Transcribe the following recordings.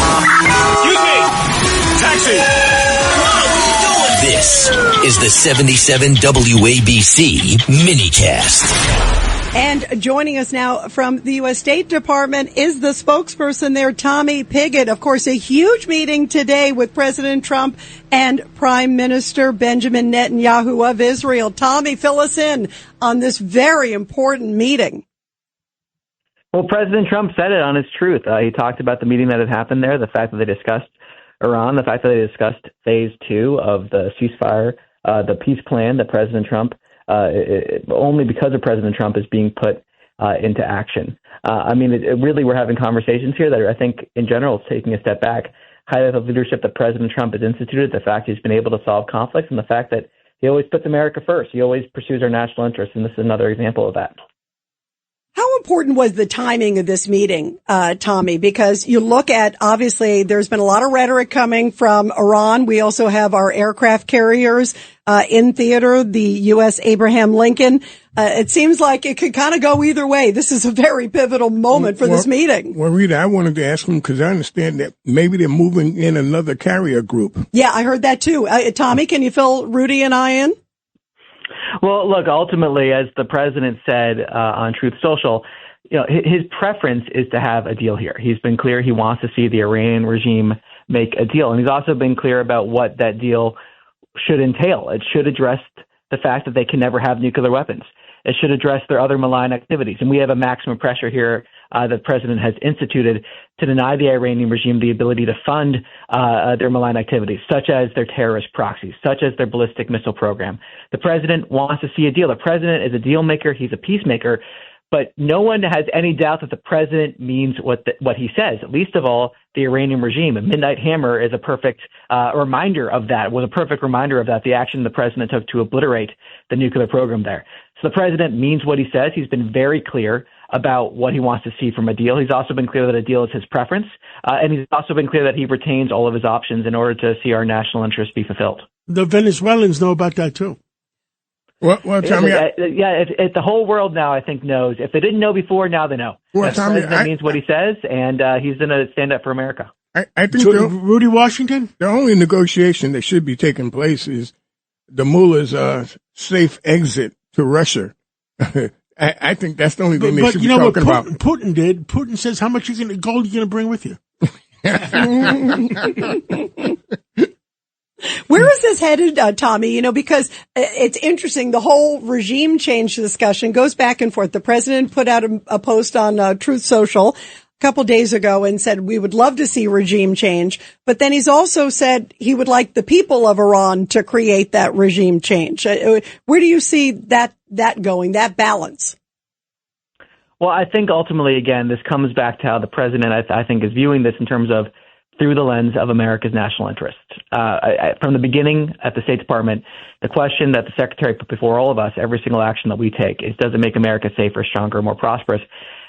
Excuse me! Taxi! This is the 77 WABC minicast. And joining us now from the U.S. State Department is the spokesperson there, Tommy Pigott. Of course, a huge meeting today with President Trump and Prime Minister Benjamin Netanyahu of Israel. Tommy, fill us in on this very important meeting. Well, President Trump said it on his truth. He talked about the meeting that had happened there, the fact that they discussed Iran, the fact that they discussed phase 2 of the ceasefire, the peace plan that President Trump, only because of President Trump, is being put into action. Really, we're having conversations here that are, I think, in general, taking a step back, highlight the leadership that President Trump has instituted, the fact he's been able to solve conflicts, and the fact that he always puts America first. He always pursues our national interests, and this is another example of that. How important was the timing of this meeting, Tommy? Because you look at, obviously, there's been a lot of rhetoric coming from Iran. We also have our aircraft carriers in theater, the U.S. Abraham Lincoln. It seems like it could kind of go either way. This is a very pivotal moment for this meeting. Well, Rita, I wanted to ask him because I understand that maybe they're moving in another carrier group. Yeah, I heard that too. Tommy, can you fill Rudy and I in? Well, look, ultimately, as the president said on Truth Social, his preference is to have a deal here. He's been clear he wants to see the Iranian regime make a deal. And he's also been clear about what that deal should entail. It should address the fact that they can never have nuclear weapons. It should address their other malign activities. And we have a maximum pressure here that the president has instituted to deny the Iranian regime the ability to fund their malign activities, such as their terrorist proxies, such as their ballistic missile program. The president wants to see a deal. The president is a deal maker. He's a peacemaker. But no one has any doubt that the president means what he says, least of all the Iranian regime. And Midnight Hammer is a perfect reminder of that, the action the president took to obliterate the nuclear program there. So the president means what he says. He's been very clear about what he wants to see from a deal. He's also been clear that a deal is his preference. And he's also been clear that he retains all of his options in order to see our national interests be fulfilled. The Venezuelans know about that, too. Well, Tommy, if the whole world now, I think, knows. If they didn't know before, now they know. Well, Tommy, that means what he says, and he's going to stand up for America. I think Rudy Washington? The only negotiation that should be taking place is the mullah's safe exit to Russia. I think that's the only thing they should be talking about. Putin did. Putin says, how much gold are you going to bring with you? Where is this headed, Tommy? Because it's interesting. The whole regime change discussion goes back and forth. The president put out a post on Truth Social a couple days ago and said we would love to see regime change. But then he's also said he would like the people of Iran to create that regime change. Where do you see that going, that balance? Well, I think ultimately, again, this comes back to how the president, I think, is viewing this in terms of through the lens of America's national interests. From the beginning at the State Department, the question that the Secretary put before all of us, every single action that we take, is does it make America safer, stronger, more prosperous?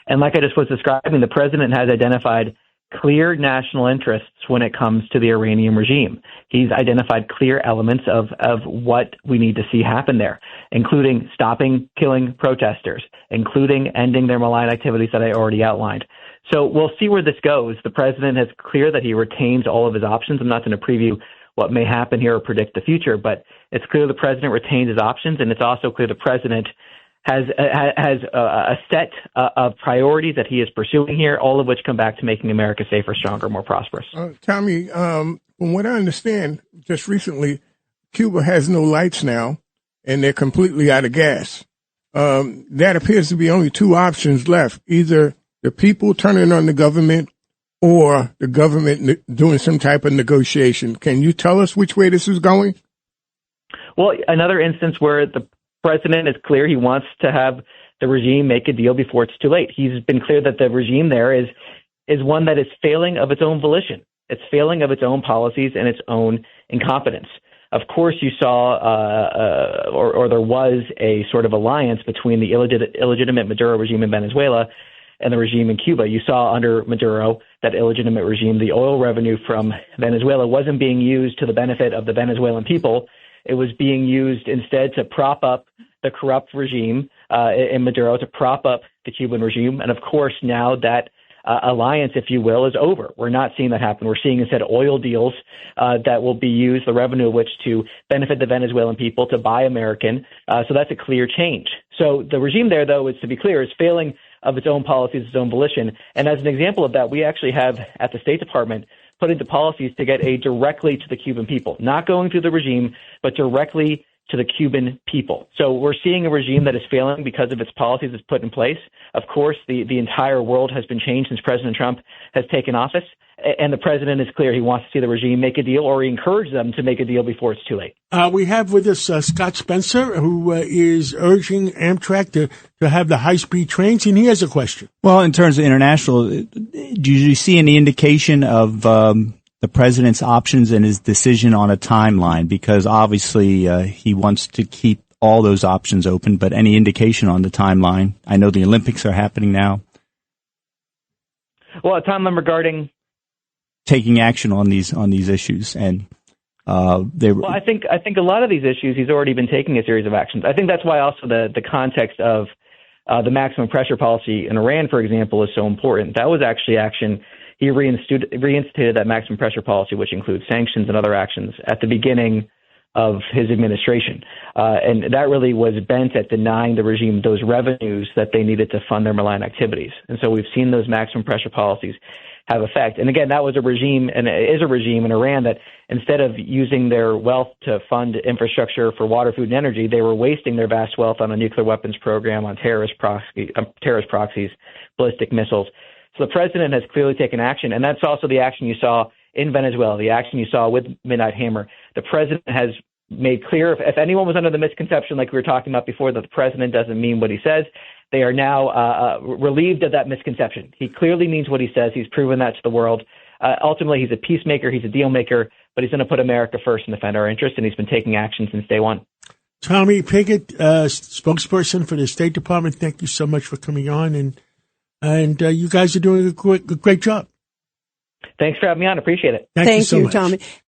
And like I just was describing, the president has identified clear national interests when it comes to the Iranian regime. He's identified clear elements of what we need to see happen there, including stopping killing protesters, including ending their malign activities that I already outlined. So we'll see where this goes. The president has clear that he retains all of his options. I'm not going to preview what may happen here or predict the future, but it's clear the president retains his options, and it's also clear the president has a set of priorities that he is pursuing here, all of which come back to making America safer, stronger, more prosperous. Tommy, from what I understand, just recently, Cuba has no lights now, and they're completely out of gas. That appears to be only two options left, either the people turning on the government or the government doing some type of negotiation. Can you tell us which way this is going? Well, another instance where the president is clear he wants to have the regime make a deal before it's too late. He's been clear that the regime there is one that is failing of its own volition. It's failing of its own policies and its own incompetence. Of course, you saw, or there was a sort of alliance between the illegitimate Maduro regime in Venezuela and the regime in Cuba. You saw under Maduro, that illegitimate regime, the oil revenue from Venezuela wasn't being used to the benefit of the Venezuelan people. It was being used instead to prop up the corrupt regime in Maduro, to prop up the Cuban regime. And of course, now that alliance, if you will, is over. We're not seeing that happen. We're seeing instead oil deals that will be used, the revenue of which to benefit the Venezuelan people, to buy American. So that's a clear change. So the regime there, though, is, to be clear, is failing of its own policies, its own volition. And as an example of that, we actually have at the State Department put into policies to get aid directly to the Cuban people, not going through the regime, but directly to the Cuban people. So we're seeing a regime that is failing because of its policies it's put in place. Of course, the entire world has been changed since President Trump has taken office. And the president is clear he wants to see the regime make a deal, or he encouraged them to make a deal before it's too late. We have with us Scott Spencer, who is urging Amtrak to have the high-speed trains, and he has a question. Well, in terms of international, do you see any indication of the president's options and his decision on a timeline? Because obviously he wants to keep all those options open, but any indication on the timeline? I know the Olympics are happening now. Well, a timeline regarding taking action on these issues, and Well, I think a lot of these issues he's already been taking a series of actions. I think that's why also the context of the maximum pressure policy in Iran, for example, is so important. That was actually action. He reinstituted that maximum pressure policy, which includes sanctions and other actions, at the beginning of his administration. And that really was bent at denying the regime those revenues that they needed to fund their malign activities. And so we've seen those maximum pressure policies have effect. And again, that was a regime, and it is a regime in Iran, that instead of using their wealth to fund infrastructure for water, food, and energy, they were wasting their vast wealth on a nuclear weapons program, on terrorist proxies, ballistic missiles. So the president has clearly taken action, and that's also the action you saw in Venezuela, the action you saw with Midnight Hammer. The president has made clear, if anyone was under the misconception, like we were talking about before, that the president doesn't mean what he says, they are now relieved of that misconception. He clearly means what he says. He's proven that to the world. Ultimately, he's a peacemaker. He's a deal maker, but he's going to put America first and defend our interests, and he's been taking action since day one. Tommy Pigott, spokesperson for the State Department, thank you so much for coming on, and you guys are doing a great job. Thanks for having me on. Appreciate it. Thank you so much. Tommy.